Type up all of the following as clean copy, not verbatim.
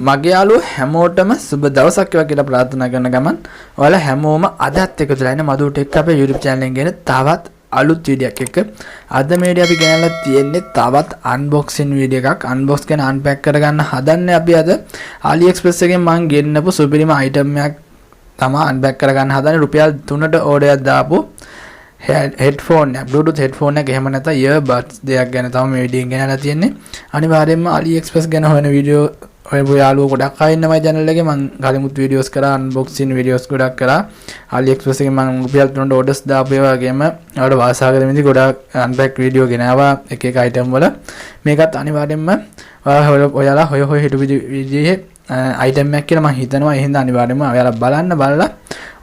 මගේ යාළුවෝ හැමෝටම සුබ දවසක් වේවා කියලා ප්‍රාර්ථනා කරන ගමන් ඔයාලා හැමෝම අදත් එකතු වෙලා ඉන්න මధు ටෙක් අපේ YouTube channel එකෙන් ගෙන තවත් අලුත් වීඩියෝ එකක් එක්ක අද මේ වීඩියෝ අපි ගෙනල්ලා තියෙන්නේ තවත් unboxing වීඩියෝ එකක් unbox කරන unpack කරගන්න හදන්නේ අපි අද AliExpress එකෙන් මම ගෙන්නපු සුපිරිම item එකක් තමයි unpack කරගන්න හදන්නේ රුපියල් 3ට order එකක් දාපු headphone එක Bluetooth headphone එක එහෙම නැත්නම් earbuds දෙයක් ගැන තමයි මේ වීඩියෝ එක ගෙනල්ලා තියෙන්නේ අනිවාර්යයෙන්ම AliExpress ගැන හොයන වීඩියෝ ඔය යාළුවෝ ගොඩක් අය ඉන්න මගේ channel එකේ මම කලිමුත් වීඩියෝස් කරා unboxing වීඩියෝස් ගොඩක් කරා AliExpress එකෙන් මම රුපියල් 3ට orders දාපු ඒ වගේම ඔයාලට වාසාකර මෙදි ගොඩක් unpack වීඩියෝ ගෙනාවා එක එක item වල මේකත් අනිවාර්යයෙන්ම ඔයාලා හොය හිටු විදිහේ item එකක් කියලා මම හිතනවා ඒ හින්දා අනිවාර්යයෙන්ම ඔයාලා බලන්න බලලා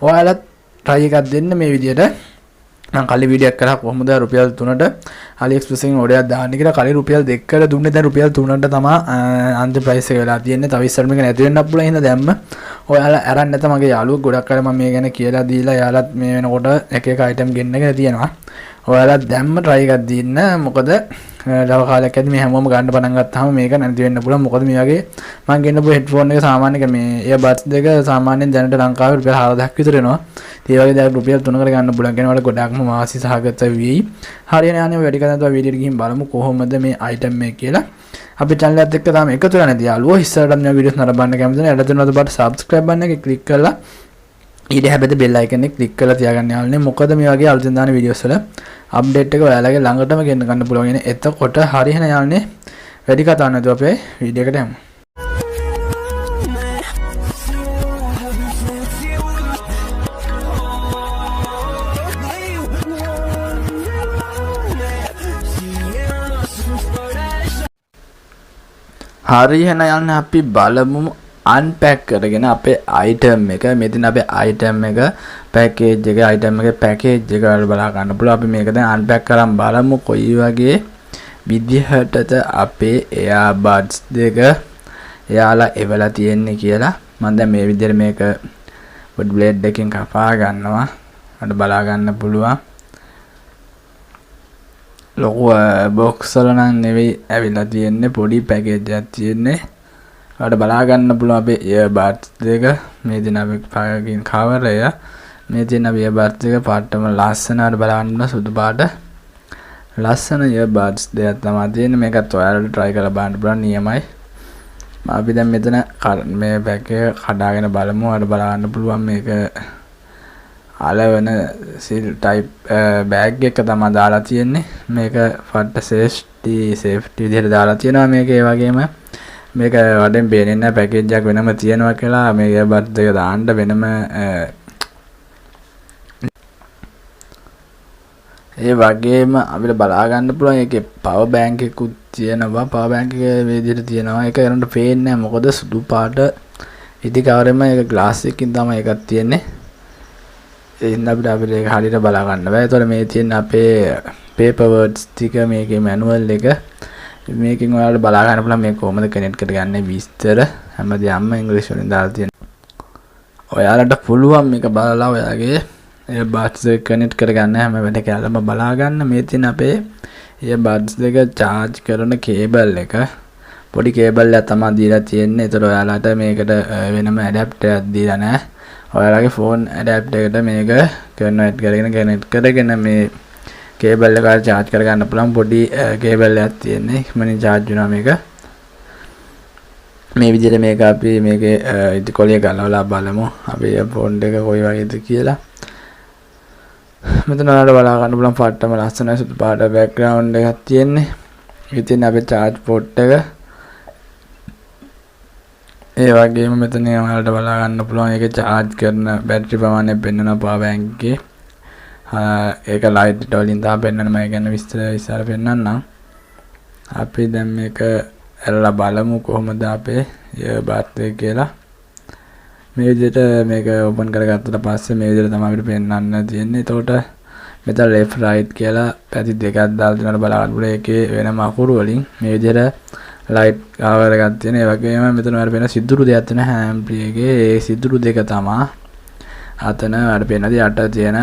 ඔයාලා try එකක් දෙන්න මේ විදිහට මම කලින් වීඩියෝ එකක් කරා කොහොමද රුපියල් 3ට AliExpress එකෙන් order එකක් දාන්න කියලා කලින් රුපියල් 2කට දුන්නේ දැන් රුපියල් 3ට තමයි අන්තිම price එක වෙලා තියෙන්නේ තව ඉස්සර මේක නැති වෙන්නත් පුළුවන් හින්දා දැම්ම ඔයාලා අරන් නැත මගේ යාළුවෝ ගොඩක් අය මම මේ ගැන කියලා දීලා යාළුවත් මේ වෙනකොට එක එක item ගෙන්නගෙන තියෙනවා ඔයාලා දැම්ම try එකක් දෙන්න මොකද ලව කාලයක් ඇද්දි මේ හැමෝම ගන්න පටන් ගත්තාම මේක නැති වෙන්න පුළුවන් මොකද මේ වගේ මම ගෙන්නපු headphone එක සාමාන්‍ය මේ earbuds දෙක සාමාන්‍යයෙන් දැනට ලංකාවේ රුපියල් 4000ක් විතර එනවා ඒ වගේ දැන් රුපියල් 3කට ගන්න පුළුවන් කෙනාට ගොඩක්ම වාසි සහගත වෙයි හරියන යන්නේ වැඩි කරනවා වීඩියෝ එකකින් බලමු කොහොමද මේ item එක කියලා අපේ channel එකත් එක්ක තාම එකතු වෙලා නැති යාළුවෝ ඉස්සරහට මේ වීඩියෝස් නරඹන්න කැමති නම් යට තියෙන බට subscribe බටන් එක click කරලා ඊට හැබැයි bell icon එක click කරලා තියාගන්න යාළුවනේ මොකද මේ වගේ අලුතෙන් දාන වීඩියෝස් වල අප්ඩේට් එක ඔයාලගේ ළඟටම ගෙන්න ගන්න පුළුවන් ඉන්නේ එතකොට හරියන යාළුවනේ වැඩි කතා නැතුව අපේ වීඩියෝ එකට යමු හරියන යන්නේ අපි බලමු unpack කරගෙන අපේ item එක මෙතන අපේ item එක package එක item එකේ package එක වල බලා ගන්න පුළුවන් අපි මේක දැන් unpack කරන් බලමු කොයි වගේ විදිහටද අපේ earbuds දෙක එයාලා එවලා තියෙන්නේ කියලා මම දැන් මේ විදිහට මේක wood blade එකකින් කපා ගන්නවා අද බලා ගන්න පුළුවන් ලොකු box වල නම් නෙවෙයි ඇවිල්ලා තියෙන්නේ පොඩි package එකක් තියෙන්නේ. ඔයාලට බලා ගන්න පුළුවන් අපේ earbuds දෙක මේ දින අපි පාගින් cover එක මේ තියෙන අපේ earbuds දෙක පාටම ලස්සනට බලා ගන්න සුදු පාට ලස්සන earbuds දෙයක් තමයි තියෙන්නේ මේකත් ඔයාලට try කරලා බලන්න පුළුවන් නියමයි. අපි දැන් මෙතන මේ pack එක කඩාගෙන බලමු ඔයාලට බලා ගන්න පුළුවන් මේක අලවන seal type bag එක තමයි දාලා තියෙන්නේ මේක ෆට්ට safety විදිහට දාලා තියෙනවා මේක ඒ වගේම මේක වඩෙන් පේන්නේ නැහැ පැකේජ් එකක් වෙනම තියෙනවා කියලා මේ earbuds දෙක දාන්න වෙනම ඒ වගේම අපිට බලා ගන්න පුළුවන් ඒකේ power bank එකකුත් තියෙනවා power bank එක මේ විදිහට තියෙනවා ඒක යනකොට පේන්නේ නැහැ මොකද සුදු පාට ඉදි කවරෙම ඒක glass එකකින් තමයි එකක් තියෙන්නේ ඉතින් අපිට ඒක හරියට බලා ගන්න බෑ. ඒතකොට මේ තියෙන අපේ paper words ටික මේකේ manual එක මේකෙන් ඔයාලට බලා ගන්න පුළුවන් මේක කොහොමද කනෙක්ට් කරගන්නේ විස්තර හැමදේම ඉංග්‍රීසි වලින් දාලා තියෙනවා. ඔයාලට පුළුවන් මේක බලලා ඔයාගේ earbuds එක කනෙක්ට් කරගන්න හැම වෙලේම කැලම බලා ගන්න මේ තියෙන අපේ earbuds දෙක charge කරන කේබල් එක පොඩි කේබල් එකක් තමයි දීලා තියෙන්නේ. ඒතකොට ඔයාලට මේකට වෙනම adapter එකක් දීලා නැහැ. ඔයාලගේ phone adapter එකට මේක connect කරගෙන මේ cable එක charge කරගන්න පුළුවන් පොඩි cable එකක් තියෙන්නේ ඉක්මනින් charge වෙනවා මේක මේ විදිහට මේක අපි මේකේ ඉදි කොලිය ගලවලා බලමු අපේ phone එක කොයි වගේද කියලා මෙතන ඔයාලට බලා ගන්න පුළුවන් පාටම ලස්සනයි සුදු පාට background එකක් තියෙන්නේ ඉතින් අපේ charge port එක ඒ වගේම මෙතන ඔයාලට බලා ගන්න පුළුවන් ඒක charge කරන බැටරි ප්‍රමාණය පෙන්වන power bank එකේ ඒක light වලින් තමයි පෙන්වන්නේ මම ගැන විස්තර ඉස්සර පෙන්වන්නම් අපි දැන් මේක ඇරලා බලමු කොහොමද අපේ earbuds එක කියලා මේ විදිහට මේක open කරගත්තට පස්සේ මේ විදිහට තමයි අපිට පෙන්වන්න තියෙන්නේ එතකොට මෙතන left right කියලා පැති දෙකක් දාලා තියෙනවා බලා ගන්න පුළුවන් ඒකේ වෙනම අකුරු වලින් මේ විදිහට light cover එකක් තියෙන ඒ වගේම මෙතන ඔයාලට පේන සිදුරු දෙයක් තියෙන හැම්ප්ලි එකේ ඒ සිදුරු දෙක තමයි අතන ඔයාලට පේනදී යට තියෙන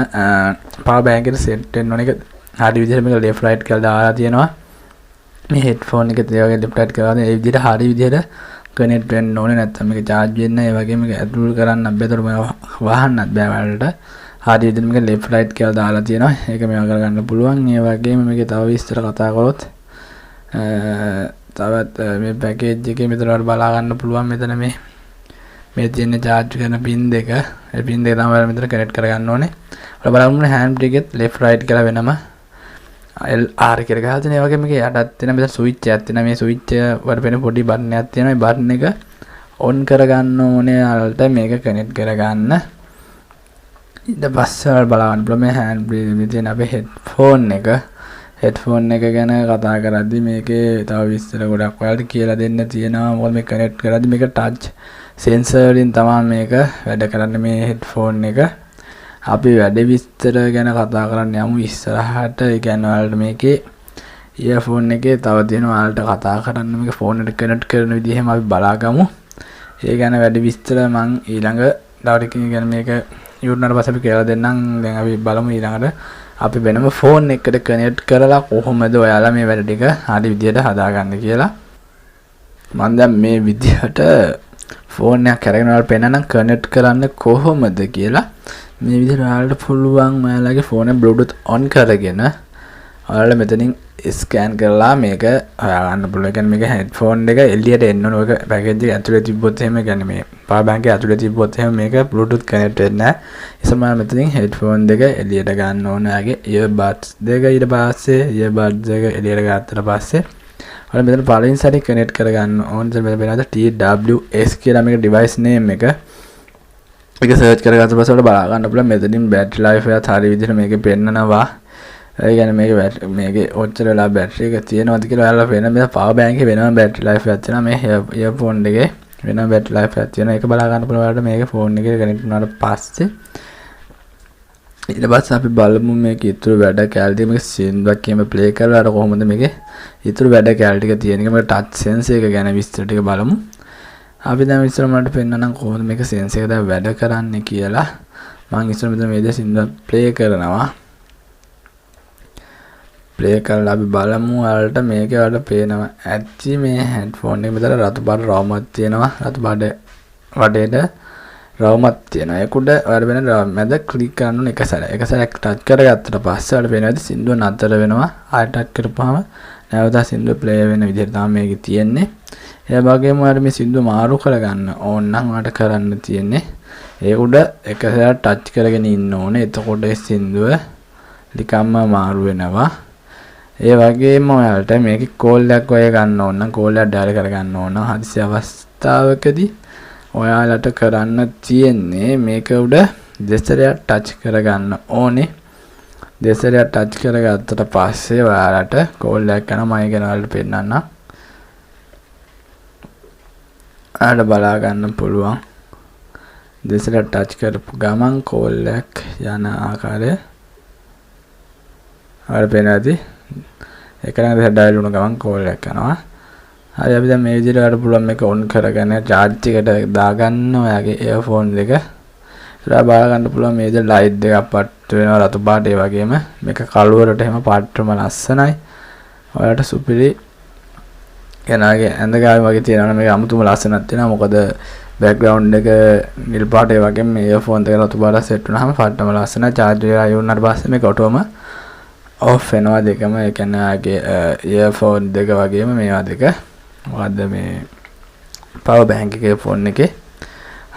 power bank එකට set වෙන්න ඕන එක හරි විදිහට මේක left right කියලා දාලා තියෙනවා මේ headphone එකේ ඒ වගේ left right කරලා ඒ විදිහට හරි විදිහට කනෙක්ට් වෙන්න ඕනේ නැත්නම් මේක charge වෙන්නේ නැහැ. ඒ වගේම මේක ඇතුල් කරන්න බැතර වහන්නත් බෑ වලට. හරි විදිහට මේක left right කියලා දාලා තියෙනවා. ඒක මේවා කරගන්න පුළුවන්. ඒ වගේම මේකේ තව විස්තර කතා කරොත් තවත් මේ පැකේජ් එකේ මෙතන වල බලා ගන්න පුළුවන්. මෙතන මේ තියෙන charge කරන pin දෙක. ඒ pin දෙක තමයි මෙතන කනෙක්ට් කරගන්න ඕනේ. ඔයාලා බලන්න hand brake එකත් left right කියලා වෙනම LR කියලා ගහලා තියෙනවා. ඒ වගේම මේක යටත් තියෙන මෙතන ස්විච් එකක් තියෙනවා. මේ ස්විච් එක වල පෙනෙන පොඩි බටන් එකක් තියෙනවා. මේ බටන් එක on කරගන්න ඕනේ. අලට මේක කනෙක්ට් කරගන්න. ඊට පස්සේ බලන්න පුළුවන් මේ hand brake එකේ තියෙන අපේ headphone එක ගැන කතා කරද්දි මේකේ තව විස්තර ගොඩක් ඔයාලට කියලා දෙන්න තියෙනවා. මොකද මේ කනෙක්ට් කරද්දි මේක touch sensor වලින් තමයි මේක වැඩ කරන්නේ මේ headphone එක. අපි වැඩ විස්තර ගැන කතා කරන්න යමු ඉස්සරහට. ඒ කියන්නේ ඔයාලට මේකේ earphone එකේ තව තියෙනවා ඔයාලට කතා කරන්න මේක phone එකට කනෙක්ට් කරන විදිහම අපි බලාගමු. ඒ ගැන වැඩ විස්තර මම ඊළඟ දවසකින් ගැන මේක ඉවරනට පස්සේ අපි කියලා දෙන්නම්. දැන් අපි බලමු ඊළඟට අපි වෙනම phone එකකට කනෙක්ට් කරලා කොහොමද ඔයාලා මේ වැඩ ටික හරි විදිහට හදාගන්න කියලා. මම දැන් මේ විදිහට phone එකක් අරගෙන ඔයාලට පෙන්නනම් කනෙක්ට් කරන්න කොහොමද කියලා. මේ විදිහට ඔයාලට පුළුවන් ඔයාලගේ phone එක bluetooth on කරගෙන ඔයාලා මෙතනින් ස්කෑන් කරලා මේක හොයාගන්න පුළුවන්. ඒ කියන්නේ මේක headphone එක එළියට එන්න ඕන. ඔයක පැකේජ් එක ඇතුලේ තිබ්බොත් එහෙම කියන්නේ මේ power bank එක ඇතුලේ තිබ්බොත් එහෙම මේක bluetooth connect වෙන්නේ නැහැ. ඉතින් මෙතනින් headphone දෙක එළියට ගන්න ඕන. යාගේ earbuds දෙක ඊට පස්සේ earbuds දෙක එළියට ගත්තට පස්සේ ඔයාලා මෙතන පළවෙනි සැරේ connect කරගන්න ඕන. ඉතින් මෙතන වෙනද TWS කියලා මේක device name එක. ඒක search කරගත්ත පස්සේ ඔයාලා බලා ගන්න පුළුවන්. මෙතනින් battery life එකත් හරි විදිහට මේකේ පෙන්නනවා. ඒ කියන්නේ මේකේ ඔච්චර වෙලා බැටරි එක තියෙනවද කියලා ඔයාලා වෙන මේ power bank එකේ වෙනම බැටරි life එකක් තියෙනවා. මේ earphone එකේ වෙනම බැටරි life එකක් තියෙනවා. ඒක බලා ගන්න පුළුවන් ඔයාලට මේක phone එකේ කනෙක්ට් වුණාට පස්සේ. ඊට පස්සේ අපි බලමු මේක ඉතුරු වැඩ කැලටි මේක සින්දුවක් කියම ප්ලේ කරලා අර කොහොමද මේකේ ඉතුරු වැඩ කැලටි ටික තියෙන එක. මේක touch sense එක ගැන විස්තර ටික බලමු. අපි දැන් විස්තර මට පෙන්නනම් කොහොමද මේක sense එක දැන් වැඩ කරන්නේ කියලා. මම ඉස්සර මෙතන මේ දේ සින්දුවක් ප්ලේ කරනවා. ප්ලේ කරලා අපි බලමු ඔයාලට මේක ඔයාලට පේනවා ඇත්ති මේ headphone එක මෙතන රතු පාට රවුමක් තියෙනවා. රතු පාට වටේට රවුමක් තියෙනවා. ඒක උඩ ඔයාලට වෙන මැද ක්ලික් කරන්න ඕන එක සැරයක්. එක සැරයක් ටච් කරගත්තට පස්සේ ඔයාලට පේනවා සින්දුව නතර වෙනවා. ආයෙ ටච් කරපුවාම නැවත සින්දුව ප්ලේ වෙන විදිහට තමයි මේක තියෙන්නේ. ඒ වගේම ඔයාලට මේ සින්දුව මාරු කරගන්න ඕන නම් ඔයාලට කරන්න තියෙන්නේ ඒ උඩ එක සැරයක් ටච් කරගෙන ඉන්න ඕනේ. එතකොට ඒ සින්දුව නිකම්ම මාරු වෙනවා. ඒ වගේම ඔයාලට මේකේ කෝල් එකක් ඔය ගන්න ඕන නම් කෝල් එකක් ඩයල් කරගන්න ඕන නම් හදිසි අවස්ථාවකදී ඔයාලට කරන්න තියෙන්නේ මේක උඩ දෙසරයක් ටච් කරගන්න ඕනේ. දෙසරයක් ටච් කරගත්තට පස්සේ ඔයාලට කෝල් එකක් යනවා. මම ඒක ඔයාලට පෙන්නන්නම්. ඔයාලට බලා ගන්න පුළුවන්. දෙසරයක් ටච් කරපු ගමන් කෝල් එකක් යන ආකාරය ඔයාලට පේනවාද? එකලඟ ඩයල් වුණ ගමන් කෝල් එකක් යනවා. හරි අපි දැන් මේ විදිහට ගන්න පුළුවන් මේක ඔන් කරගෙන charge එකට දාගන්න ඔයාගේ earphone දෙක. ඉතින් බාර ගන්න පුළුවන් මේ විදිහට light දෙකක් පට් වෙනවා රතු පාට. ඒ වගේම මේක කළුවරට එහෙම පාට්‍රම ලස්සනයි. ඔයාලට සුපිරි එනාගේ ඇඳ ගාම වගේ තියෙනවා. මේක අමුතුම ලස්සනක් තියෙනවා. මොකද background එක නිල් පාට ඒ වගේම මේ earphone දෙක රතු පාට සෙට් වුණාම පාට්‍රම ලස්සනයි. charge එක ආයෙ වුණාට පස්සේ මේක ඔටෝම off වෙනවා දෙකම. ඒ කියන්නේ ආගේ earphone දෙක වගේම මේවා දෙක මොකද්ද මේ power bank එකේ phone එකේ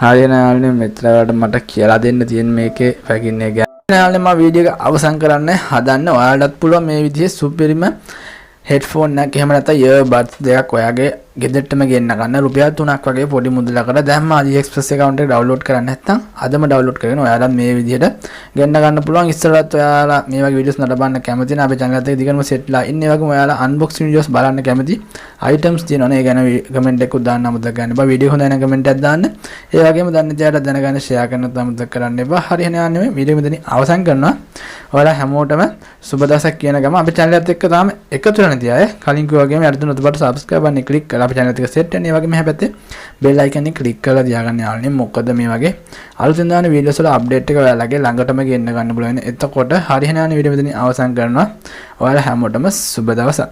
හරියනාල්නේ මෙච්චරකට මට කියලා දෙන්න තියෙන මේකේ පැකින් එක ගැන. මම වීඩියෝ එක අවසන් කරන්න හදන්න. ඔයාලටත් පුළුවන් මේ විදිහේ සුපිරිම headphone එකක් එහෙම නැත්නම් earbuds දෙකක් ඔයාගේ ගෙදරටම ගෙන්න ගන්න රුපියල් 3ක් වගේ පොඩි මුදලකට දැම්ම AliExpress account එක download කරන්න නැත්නම් අදම download කරගෙන ඔයාලා මේ විදිහට ගෙන්න ගන්න පුළුවන්. ඉස්සරහත් ඔයාලා මේ වගේ videos නරඹන්න කැමති නම් අපේ channel එකත් එක්ක දිගටම setලා ඉන්න. ඒ වගේම ඔයාලා unboxing videos බලන්න කැමති items තියෙනවනේ. ඒ ගැන comment එකක් දාන්න අමතක ගන්න එපා. video හොඳයි නම් comment එකක් දාන්න. ඒ වගේම දන්න තියාට දැනගන්න share කරන්නත් අමතක කරන්න එපා. හරි එහෙනම් යන්නේ මේ video මෙතනින් අවසන් කරනවා. ඔයාලා හැමෝටම සුබ දවසක් කියන ගම අපේ channel එකත් එක්ක තාම එකතු වෙලා නැති අය කලින් කිව්වා වගේම යට තුනට බට subscribe බටන් එක click කරලා අපේ channel එක set වෙන්න. ඒ වගේම මෙහා පැත්තේ bell icon එක click කරලා තියාගන්න යාළුවනේ. මොකද මේ වගේ අලුතෙන් දාන videos වල update එක ඔයාලගේ ළඟටම ගෙන්න ගන්න පුළුවන්. එතකොට හරි එහෙනම් යන්නේ video මෙතනින් අවසන් කරනවා. ඔයාලා හැමෝටම සුබ දවසක්.